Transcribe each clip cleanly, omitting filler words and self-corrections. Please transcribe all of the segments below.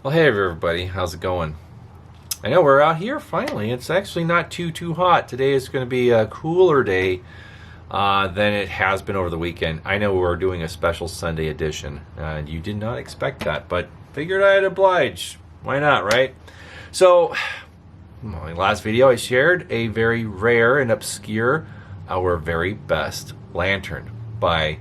Well, hey everybody, how's it going? I know we're out here finally. It's actually not too hot. Today is going to be a cooler day than it has been over the weekend. I know we're doing a special Sunday edition, and you did not expect that, but figured I'd oblige. Why not, right? So, my last video I shared a very rare and obscure, our very best lantern by,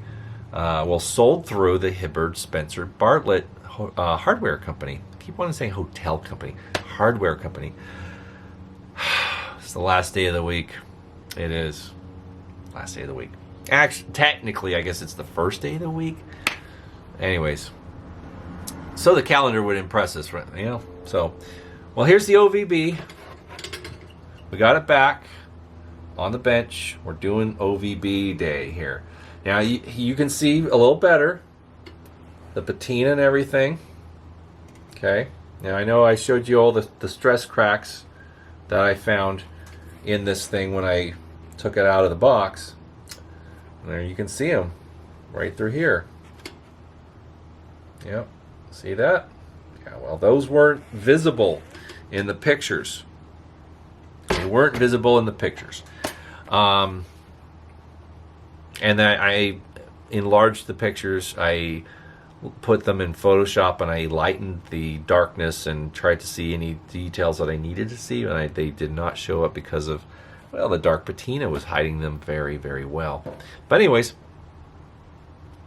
sold through the Hibbard Spencer Bartlett hardware company. I keep wanting to say hotel company, hardware company. It's the last day of the week. It is last day of the week. Actually, technically, I guess it's the first day of the week. Anyways, so the calendar would impress us, right? You know. So, well, here's the OVB. We got it back on the bench. We're doing OVB day here. Now you can see a little better the patina and everything. Okay. Now I know I showed you all the stress cracks that I found in this thing when I took it out of the box. And there you can see them right through here. Yep. See that? Yeah, well, those weren't visible in the pictures. They weren't visible in the pictures. And then I enlarged the pictures. I put them in Photoshop and I lightened the darkness and tried to see any details that I needed to see, and they did not show up because of, well, the dark patina was hiding them very well. But anyways,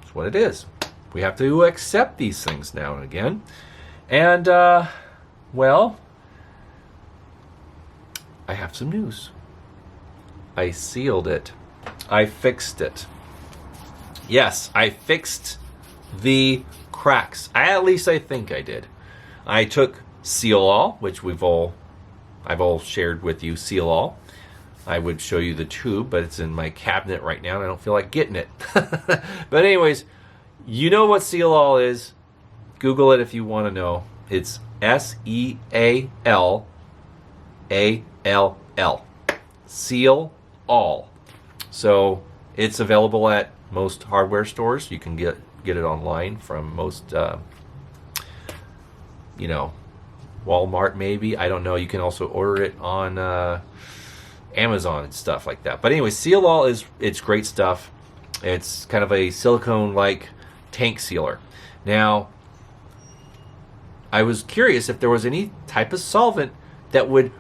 that's what it is. We have to accept these things now and again. And, well, I have some news. I sealed it. I fixed it. Yes, I fixed the cracks. At least I think I did. I took Seal All, which I've all shared with you, Seal All. I would show you the tube, but it's in my cabinet right now and I don't feel like getting it. But anyways, you know what Seal All is. Google it if you want to know. It's SEALALL. Seal All. So it's available at most hardware stores. You can get it online from most, Walmart maybe. I don't know. You can also order it on Amazon and stuff like that. But anyway, Seal All it's great stuff. It's kind of a silicone-like tank sealer. Now, I was curious if there was any type of solvent that would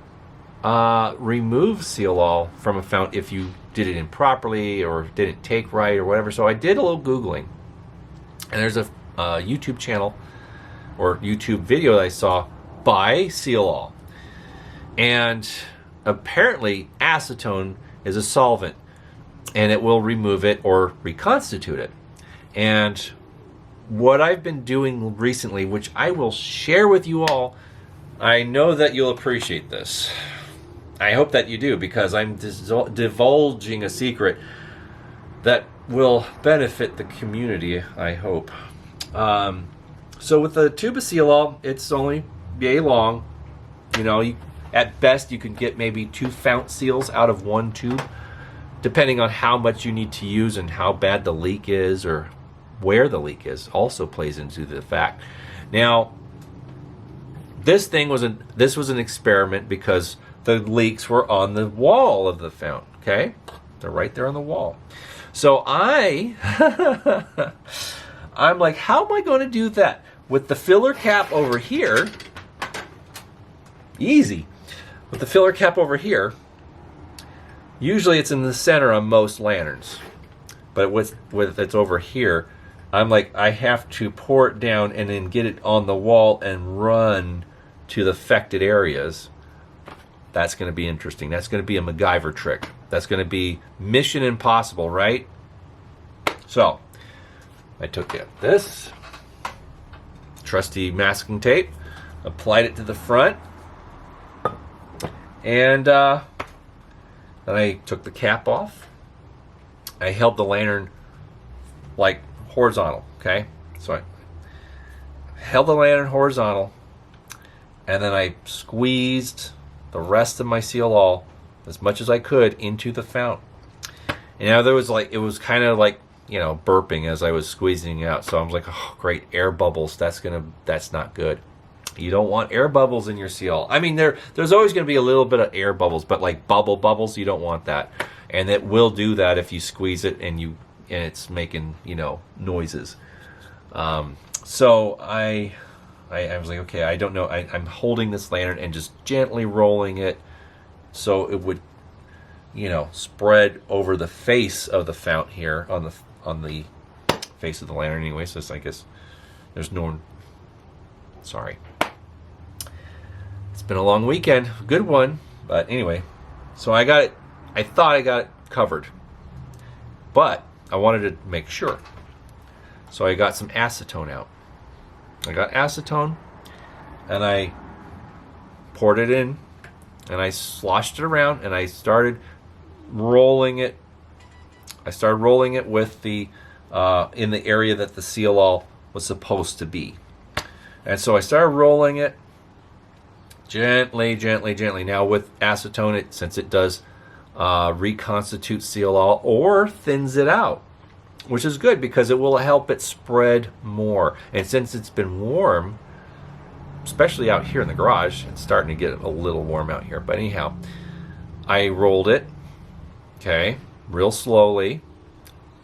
remove Seal All from a fountain if you did it improperly or didn't take right or whatever. So I did a little Googling, and there's a YouTube channel or YouTube video that I saw by Seal All, and apparently acetone is a solvent and it will remove it or reconstitute it. And what I've been doing recently, which I will share with you all, I know that you'll appreciate this. I hope that you do, because I'm divulging a secret that will benefit the community, I hope. So with the tube of Seal All, it's only yay long. At best you can get maybe 2 fount seals out of one tube, depending on how much you need to use and how bad the leak is, or where the leak is also plays into the fact. Now, this was an experiment because the leaks were on the wall of the fountain, okay? They're right there on the wall. So I'm like, how am I going to do that? With the filler cap over here, easy. With the filler cap over here, usually it's in the center on most lanterns. But with it's over here, I'm like, I have to pour it down and then get it on the wall and run to the affected areas. That's going to be interesting. That's going to be a MacGyver trick. That's going to be Mission Impossible, right? So, I took this trusty masking tape, applied it to the front, and then I took the cap off. I held the lantern like horizontal, okay? So I held the lantern horizontal, and then I squeezed the rest of my Seal All as much as I could into the fountain. And now it was kind of like you know, burping as I was squeezing it out. So I was like, oh, great, air bubbles. That's not good. You don't want air bubbles in your seal. I mean, there's always going to be a little bit of air bubbles, but like bubbles, you don't want that. And it will do that if you squeeze it and it's making, you know, noises. So I was like, okay, I don't know. I'm holding this lantern and just gently rolling it so it would, you know, spread over the face of the fount here on the face of the lantern anyway. So I guess there's no. Sorry. It's been a long weekend, good one, but anyway. So I got it. I thought I got it covered, but I wanted to make sure. So I got some acetone out. I got acetone, and I poured it in, and I sloshed it around, and I started rolling it. I started rolling it with the in the area that the seal all was supposed to be. And so I started rolling it gently. Now with acetone, since it does reconstitute seal all or thins it out, which is good because it will help it spread more. And since it's been warm, especially out here in the garage, it's starting to get a little warm out here. But anyhow, I rolled it, okay, real slowly,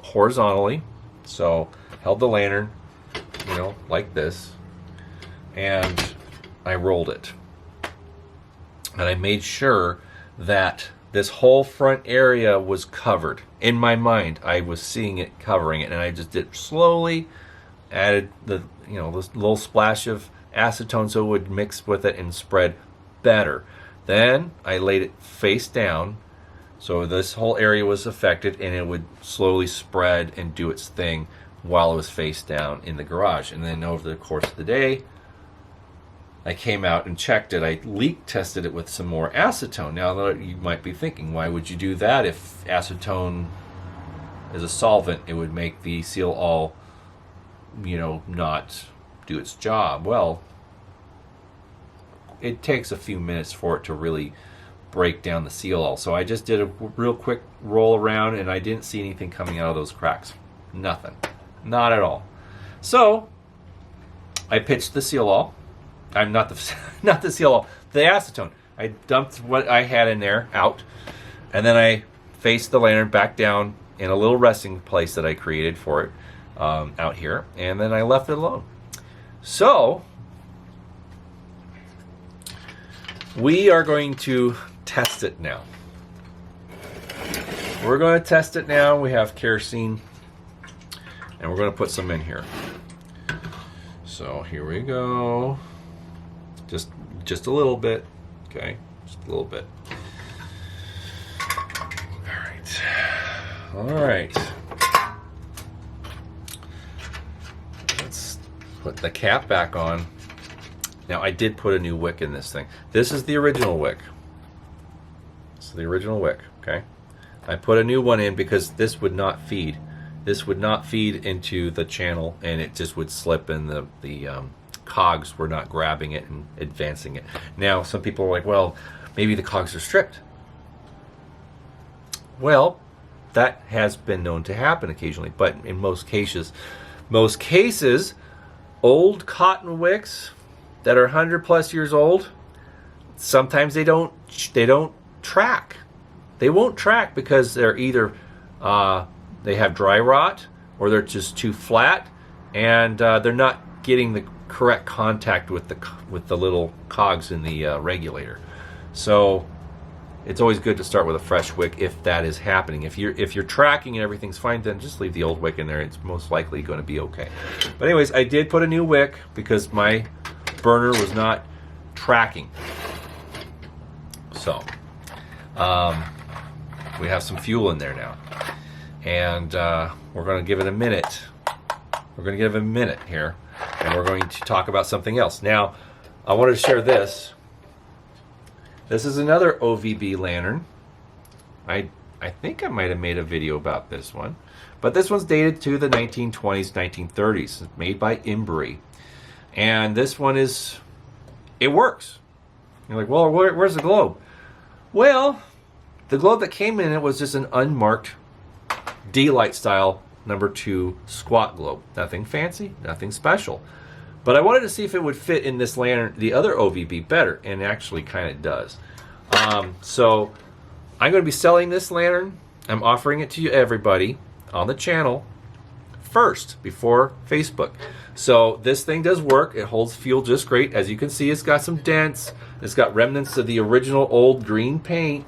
horizontally. So held the lantern, you know, like this, and I rolled it. And I made sure that this whole front area was covered. In my mind, I was seeing it covering it, and I just did slowly, added the, you know, this little splash of acetone so it would mix with it and spread better. Then I laid it face down so this whole area was affected, and it would slowly spread and do its thing while it was face down in the garage. And then over the course of the day, I came out and checked it. I leak tested it with some more acetone. Now you might be thinking, why would you do that? If acetone is a solvent, it would make the seal all, you know, not do its job. Well, it takes a few minutes for it to really break down the seal all. So I just did a real quick roll around, and I didn't see anything coming out of those cracks. Nothing. Not at all. So I pitched the seal all. I'm not the seal all, the acetone. I dumped what I had in there out, and then I faced the lantern back down in a little resting place that I created for it out here, and then I left it alone. So we are going to test it now. We're going to test it now. We have kerosene, and we're going to put some in here. So here we go. Just a little bit, okay? Just a little bit. All right. Let's put the cap back on. Now I did put a new wick in this thing. This is the original wick. This is the original wick, okay? I put a new one in because this would not feed. This would not feed into the channel, and it just would slip, and the cogs were not grabbing it and advancing it. Now, some people are like, well, maybe the cogs are stripped. Well, that has been known to happen occasionally, but in most cases, old cotton wicks that are 100 plus years old, sometimes they don't track. They won't track because they're either they have dry rot, or they're just too flat, and they're not getting the correct contact with the little cogs in the regulator. So it's always good to start with a fresh wick if that is happening. If you're tracking and everything's fine, then just leave the old wick in there. It's most likely going to be okay. But anyways, I did put a new wick because my burner was not tracking. So we have some fuel in there now, and we're going to give it a minute. We're going to give it a minute here, and we're going to talk about something else. Now, I wanted to share this. This is another OVB lantern. I think I might have made a video about this one, but this one's dated to the 1920s, 1930s. It's made by Embry, and this one it works. You're like, well, where's the globe? Well, the globe that came in it was just an unmarked D-light style number 2 squat globe. Nothing fancy, nothing special. But I wanted to see if it would fit in this lantern, the other OVB, better, and it actually kind of does. So I'm going to be selling this lantern. I'm offering it to you, everybody, on the channel first, before Facebook. So this thing does work. It holds fuel just great. As you can see, it's got some dents. It's got remnants of the original old green paint.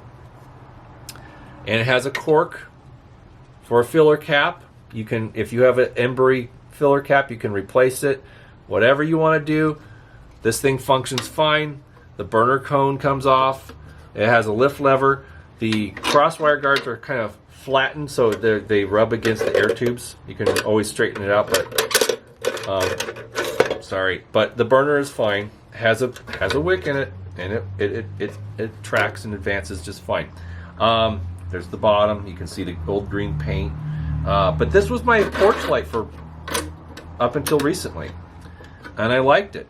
And it has a cork for a filler cap. You can, if you have an Embry filler cap, you can replace it. Whatever you want to do, this thing functions fine. The burner cone comes off. It has a lift lever. The crosswire guards are kind of flattened, so they rub against the air tubes. You can always straighten it out, but sorry. But the burner is fine. Has a wick in it, and it tracks and advances just fine. There's the bottom. You can see the old green paint. But this was my porch light for up until recently, and I liked it.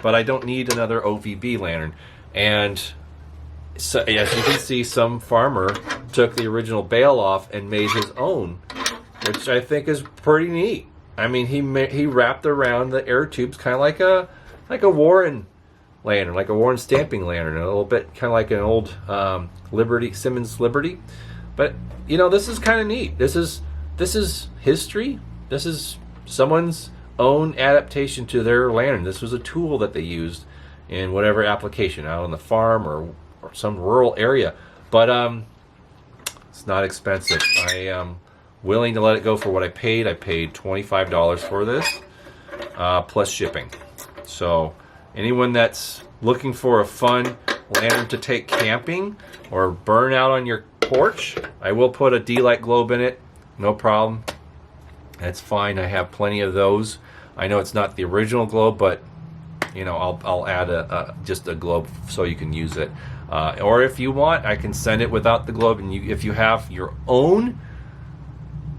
But I don't need another OVB lantern. And so, as you can see, some farmer took the original bail off and made his own, which I think is pretty neat. I mean, he wrapped around the air tubes kind of like a Warren lantern, like a Warren stamping lantern, a little bit kind of like an old Simmons Liberty. But you know, this is kind of neat. This is history. This is someone's own adaptation to their lantern. This was a tool that they used in whatever application, out on the farm or some rural area. But it's not expensive. I am willing to let it go for what I paid. I paid $25 for this, plus shipping. So anyone that's looking for a fun lantern to take camping or burn out on your porch, I will put a D-light globe in it. No problem. That's fine. I have plenty of those. I know it's not the original globe, but you know, I'll add just a globe so you can use it. Or if you want, I can send it without the globe. And if you have your own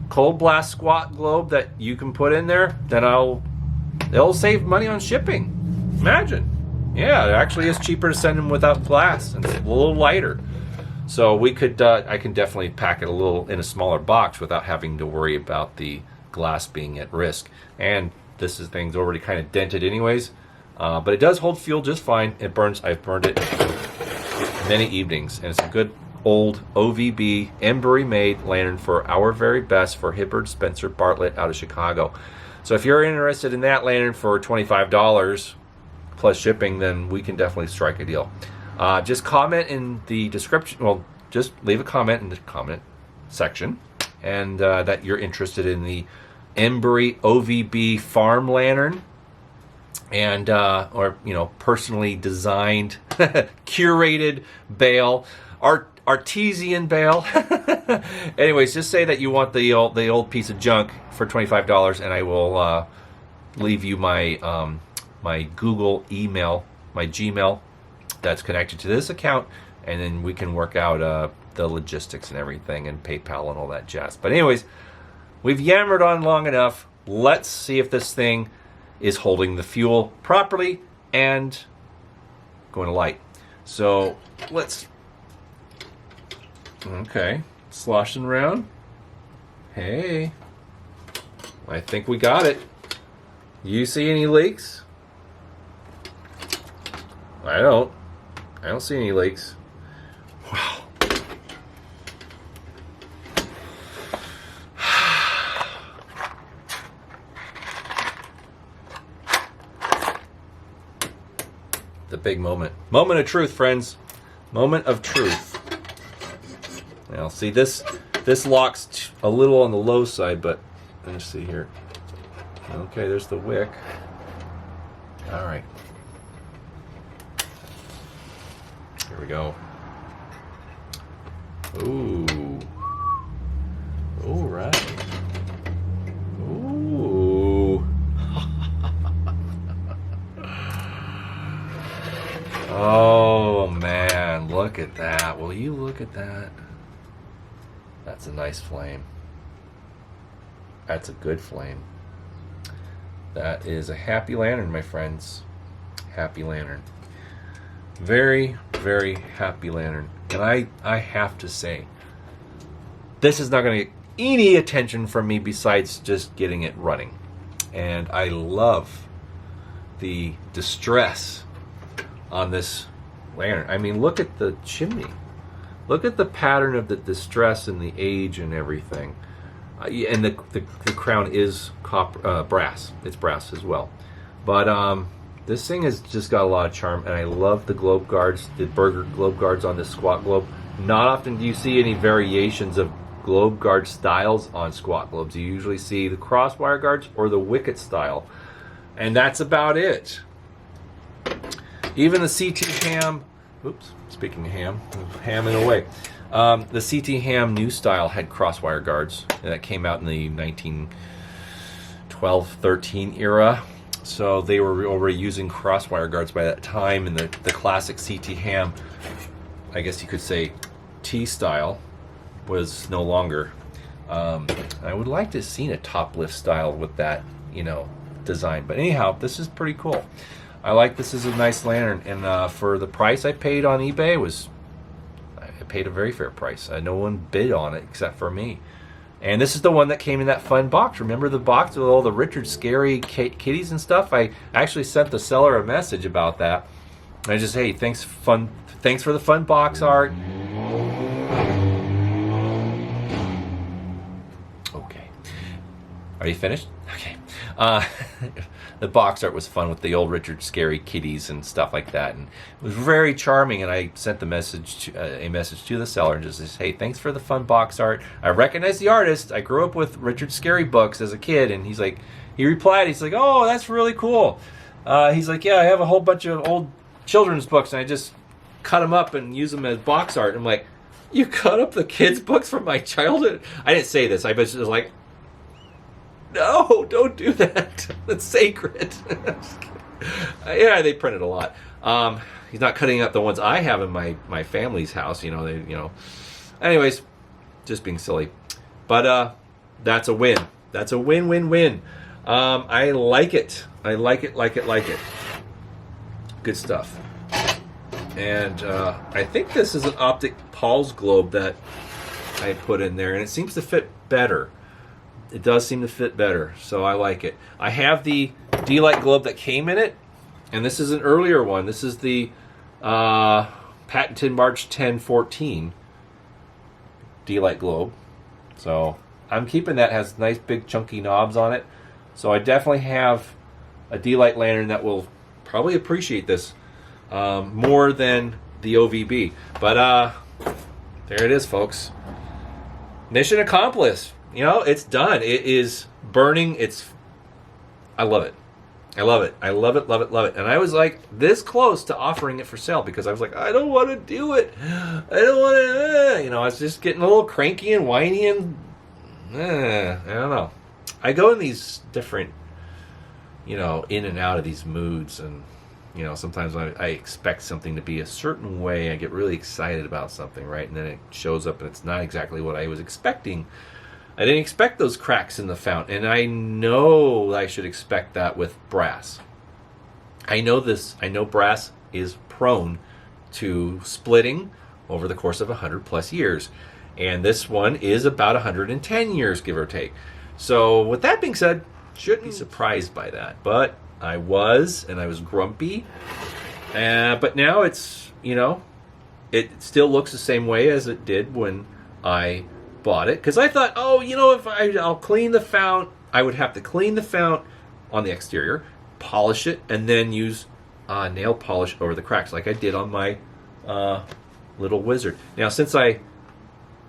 cold blast squat globe that you can put in there, then it'll save money on shipping. Imagine. Yeah, it actually is cheaper to send them without glass, and it's a little lighter. So we could, I can definitely pack it a little in a smaller box without having to worry about the glass being at risk. And this thing's already kind of dented anyways, but it does hold fuel just fine. It burns. I've burned it many evenings, and it's a good old OVB Embry made lantern for our very best for Hibbard Spencer Bartlett out of Chicago. So if you're interested in that lantern for $25 plus shipping, then we can definitely strike a deal. Just comment in the description. Well, just leave a comment in the comment section, and that you're interested in the Embry OVB farm lantern, and or you know, personally designed, curated bale, artesian bale. Anyways, just say that you want the old piece of junk for $25, and I will leave you my my Google email, my Gmail, that's connected to this account, and then we can work out the logistics and everything, and PayPal and all that jazz. But anyways, we've yammered on long enough. Let's see if this thing is holding the fuel properly and going to light. So let's, okay, sloshing around. Hey, I think we got it. You see any leaks? I don't see any leaks. Wow. The big moment. Moment of truth, friends. Moment of truth. Now, see, this locks a little on the low side, but let's see here. Okay, there's the wick. All right. Here we go. Ooh. All right. Ooh. Oh, man. Look at that. Will you look at that? That's a nice flame. That's a good flame. That is a happy lantern, my friends. Happy lantern. Very, very happy lantern. And I have to say, this is not going to any attention from me besides just getting it running. And I love the distress on this lantern. I mean, look at the chimney. Look at the pattern of the distress and the age and everything. And the crown is brass. It's brass as well. But this thing has just got a lot of charm, and I love the globe guards, the burger globe guards on this squat globe. Not often do you see any variations of globe guard styles on squat globes. You usually see the crosswire guards or the wicket style, and that's about it. Even the CT Ham, oops, speaking of ham in a way, the CT Ham new style had crosswire guards, and that came out in the 1912-13 era. So they were already using crosswire guards by that time, and the classic CT Ham, I guess you could say T style, was no longer. I would like to have seen a top lift style with that, design. But anyhow, this is pretty cool. I like this as a nice lantern, and for the price I paid on eBay I paid a very fair price. No one bid on it except for me. And this is the one that came in that fun box. Remember the box with all the Richard Scary kitties and stuff? I actually sent the seller a message about that. I just, hey, thanks for the fun box art. Okay. Are you finished? Okay. The box art was fun with the old Richard Scary kitties and stuff like that, and it was very charming. And I sent a message to the seller and just says, "Hey, thanks for the fun box art. I recognize the artist. I grew up with Richard Scary books as a kid." And he replied, he's like, "Oh, that's really cool." He's like, "Yeah, I have a whole bunch of old children's books, and I just cut them up and use them as box art." I'm like, "You cut up the kids' books from my childhood?" I didn't say this. I was like, "No, don't do that. That's sacred." Yeah, they printed a lot. He's not cutting up the ones I have in my family's house. Anyways, just being silly. But that's a win. That's a win-win-win. I like it. I like it. Good stuff. And I think this is an Optic Paul's globe that I put in there, and it seems to fit better. It does seem to fit better, so I like it. I have the D-Light globe that came in it, and this is an earlier one. This is the patented March 10, 14 D-Light globe. So I'm keeping that. It has nice big chunky knobs on it. So I definitely have a D-Light lantern that will probably appreciate this more than the OVB. But there it is, folks. Mission accomplished. It's done. It is burning. I love it. I love it. And I was like this close to offering it for sale because I was like, I don't want to do it. I don't want to, I was just getting a little cranky and whiny and, I don't know. I go in these different, in and out of these moods, and, sometimes I expect something to be a certain way. I get really excited about something, right? And then it shows up and it's not exactly what I was expecting. I didn't expect those cracks in the fountain, and I know I should expect that with brass. I know brass is prone to splitting over the course of 100 plus years, and this one is about 110 years, give or take. So with that being said, shouldn't be surprised by that, but I was grumpy, but now it's, it still looks the same way as it did when I bought it, because I thought, if I'll clean the fount, I would have to clean the fount on the exterior, polish it, and then use nail polish over the cracks like I did on my little wizard. Now, since I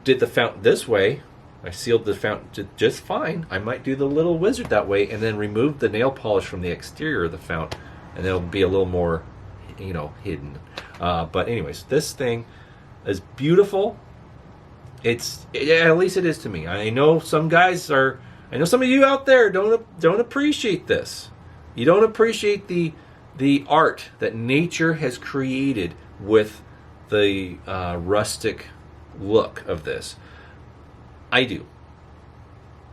did the fount this way, I sealed the fount just fine. I might do the little wizard that way and then remove the nail polish from the exterior of the fount, and it'll be a little more, hidden. But anyways, this thing is beautiful. At least it is to me. I know some of you out there don't appreciate this. You don't appreciate the art that nature has created with the rustic look of this. I do.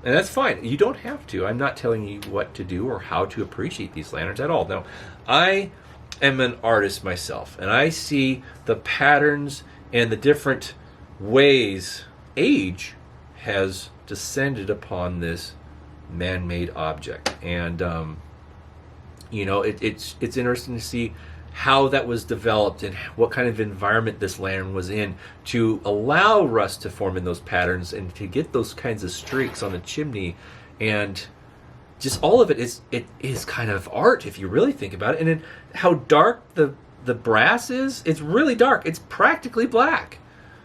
And that's fine. You don't have to. I'm not telling you what to do or how to appreciate these lanterns at all. No, I am an artist myself, and I see the patterns and the different ways age has descended upon this man-made object. And you know, it's interesting to see how that was developed and what kind of environment this lantern was in to allow rust to form in those patterns and to get those kinds of streaks on the chimney. And just all of it is kind of art if you really think about it. And then how dark the brass is, it's really dark. It's practically black.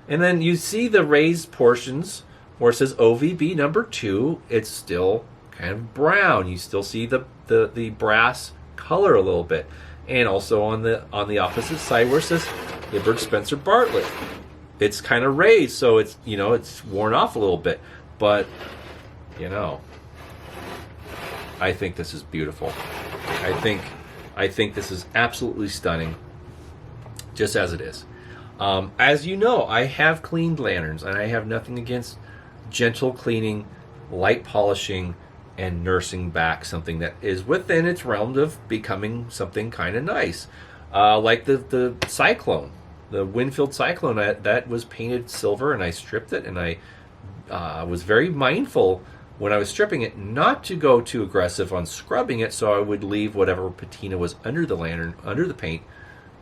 And then you see the raised portions where it says OVB number 2, it's still kind of brown. You still see the brass color a little bit. And also on the opposite side where it says Hibbert Spencer Bartlett, it's kind of raised, so it's, you know, it's worn off a little bit. But, you know, I think this is beautiful. I think this is absolutely stunning, just as it is. As you know, I have cleaned lanterns, and I have nothing against gentle cleaning, light polishing, and nursing back something that is within its realm of becoming something kind of nice. Like the Cyclone, the Winfield Cyclone, that was painted silver, and I stripped it, and I was very mindful when I was stripping it not to go too aggressive on scrubbing it, so I would leave whatever patina was under the lantern, under the paint,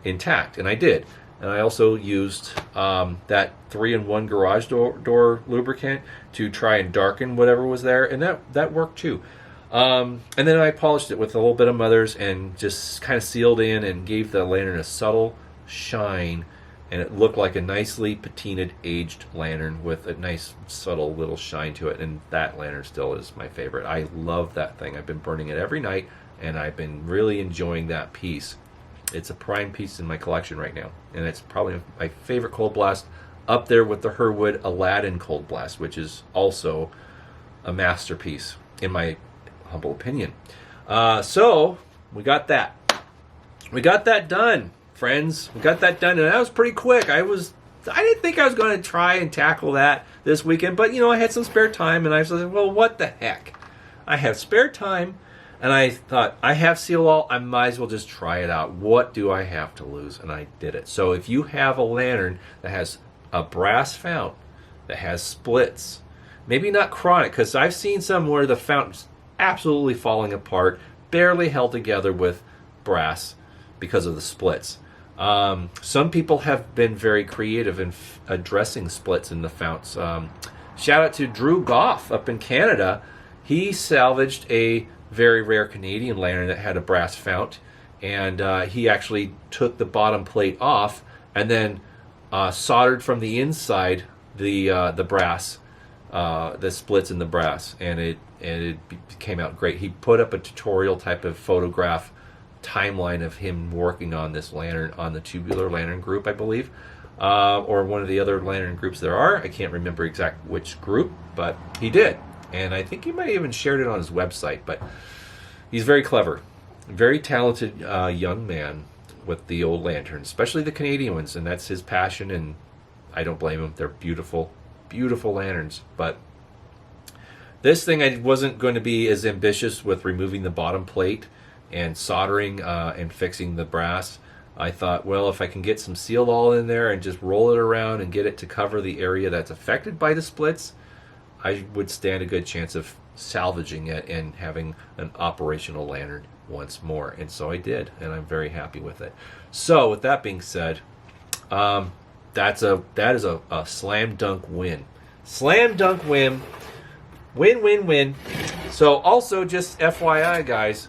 intact, and I did. And I also used that 3-in-1 garage door lubricant to try and darken whatever was there, and that worked too. And then I polished it with a little bit of Mother's and just kind of sealed in and gave the lantern a subtle shine, and it looked like a nicely patinaed, aged lantern with a nice, subtle little shine to it. And that lantern still is my favorite. I love that thing. I've been burning it every night, and I've been really enjoying that piece. It's a prime piece in my collection right now, and it's probably my favorite cold blast, up there with the Herwood Aladdin cold blast, which is also a masterpiece in my humble opinion. So we got that done, friends. We got that done, and that was pretty quick. I didn't think I was going to try and tackle that this weekend, but you know, I had some spare time, and I was like, well, what the heck? I have spare time. And I thought, I have seal all, I might as well just try it out. What do I have to lose? And I did it. So if you have a lantern that has a brass fount, that has splits, maybe not chronic, because I've seen some where the fountain's absolutely falling apart, barely held together with brass because of the splits. Some people have been very creative in addressing splits in the founts. Shout out to Drew Goff up in Canada. He salvaged a very rare Canadian lantern that had a brass fount, and he actually took the bottom plate off and then soldered from the inside the brass, the splits in the brass, and it came out great. He put up a tutorial type of photograph timeline of him working on this lantern on the Tubular Lantern group, I believe, or one of the other lantern groups there are. I can't remember exactly which group, but he did. And I think he might have even shared it on his website. But he's very clever, very talented young man with the old lanterns, especially the Canadian ones. And that's his passion, and I don't blame him. They're beautiful, beautiful lanterns. But this thing, I wasn't going to be as ambitious with removing the bottom plate and soldering and fixing the brass. I thought, well, if I can get some seal all in there and just roll it around and get it to cover the area that's affected by the splits, I would stand a good chance of salvaging it and having an operational lantern once more. And so I did, and I'm very happy with it. So with that being said, that is a slam dunk win. Slam dunk win. Win, win, win. So also, just FYI, guys,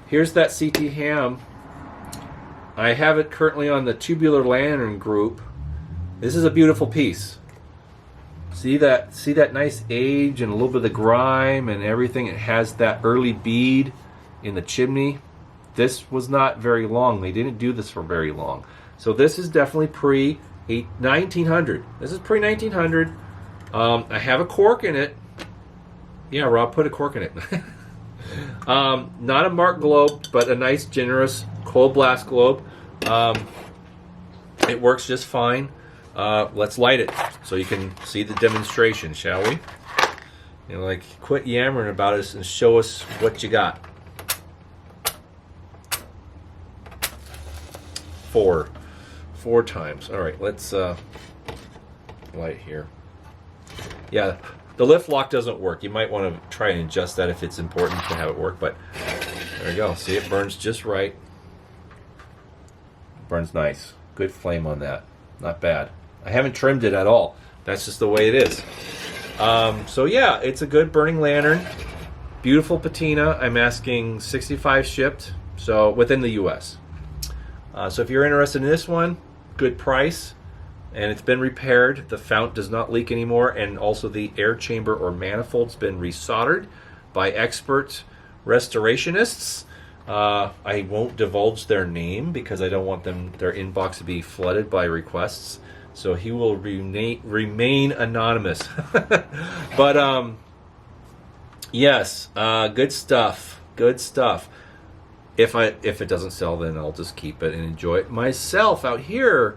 here's that CT Ham. I have it currently on the Tubular Lantern group. This is a beautiful piece. See that nice age and a little bit of the grime and everything. It has that early bead in the chimney. This was not very long. They didn't do this for very long. So this is definitely pre-1900. This is pre-1900. I have a cork in it. Yeah, Rob, put a cork in it. Not a marked globe, but a nice, generous cold blast globe. It works just fine. Let's light it so you can see the demonstration, shall we? You know, like, quit yammering about us and show us what you got. Four times. All right, let's light here. Yeah, The lift lock doesn't work. You might want to try and adjust that if it's important to have it work, but there you go. See, it burns just right. Burns nice. Good flame on that. Not bad. I haven't trimmed it at all. That's just the way it is. So yeah, it's a good burning lantern. Beautiful patina. I'm asking 65 shipped, so within the US. So if you're interested in this one, good price. And it's been repaired. The fount does not leak anymore, and also the air chamber or manifold's been resoldered by expert restorationists. I won't divulge their name because I don't want their inbox to be flooded by requests. So he will remain anonymous. But yes, good stuff. Good stuff. If it doesn't sell, then I'll just keep it and enjoy it myself out here.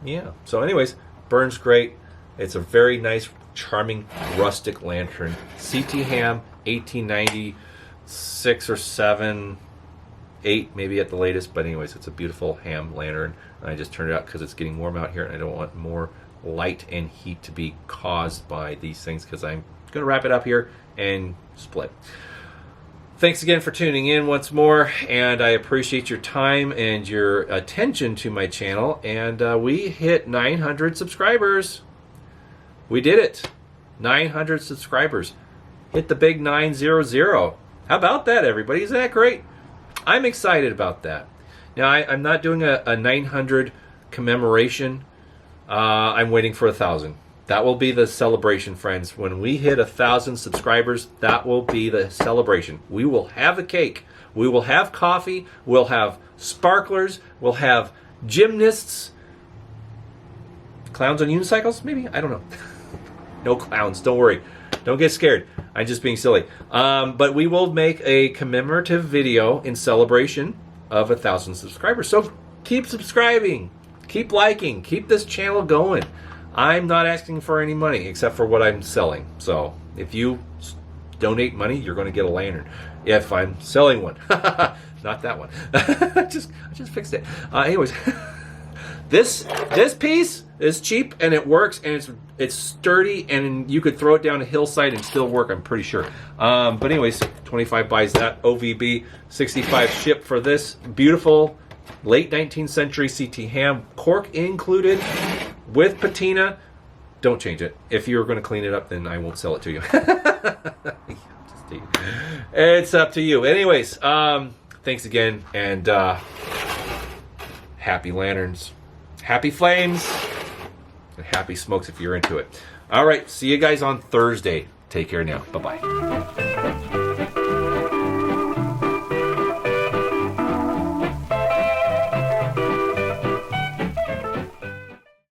Yeah. So anyways, burns great. It's a very nice, charming, rustic lantern. CT Ham, 1896 or 7, 8 maybe at the latest. But anyways, it's a beautiful ham lantern. And I just turned it out because it's getting warm out here, and I don't want more light and heat to be caused by these things because I'm going to wrap it up here and split. Thanks again for tuning in once more, and I appreciate your time and your attention to my channel. And we hit 900 subscribers. We did it. 900 subscribers. Hit the big 900. How about that, everybody? Isn't that great? I'm excited about that. Now, I'm not doing a 900 commemoration. I'm waiting for 1,000. That will be the celebration, friends. When we hit 1,000 subscribers, that will be the celebration. We will have a cake. We will have coffee. We'll have sparklers. We'll have gymnasts. Clowns on unicycles, maybe? I don't know. No clowns. Don't worry. Don't get scared. I'm just being silly. But we will make a commemorative video in celebration of 1,000 subscribers. So keep subscribing. Keep liking. Keep this channel going. I'm not asking for any money except for what I'm selling. So if you donate money, you're going to get a lantern. If I'm selling one. Not that one. I just fixed it. Anyways, this piece is cheap and it works, and it's sturdy, and you could throw it down a hillside and still work, I'm pretty sure. But anyways, 25 buys that. OVB, 65 ship for this beautiful late 19th century CT ham, cork included, with patina. Don't change it. If you're going to clean it up, then I won't sell it to you. It's up to you. Anyways, thanks again, and happy lanterns, happy flames, and happy smokes if you're into it. All right, see you guys on Thursday. Take care now. Bye-bye.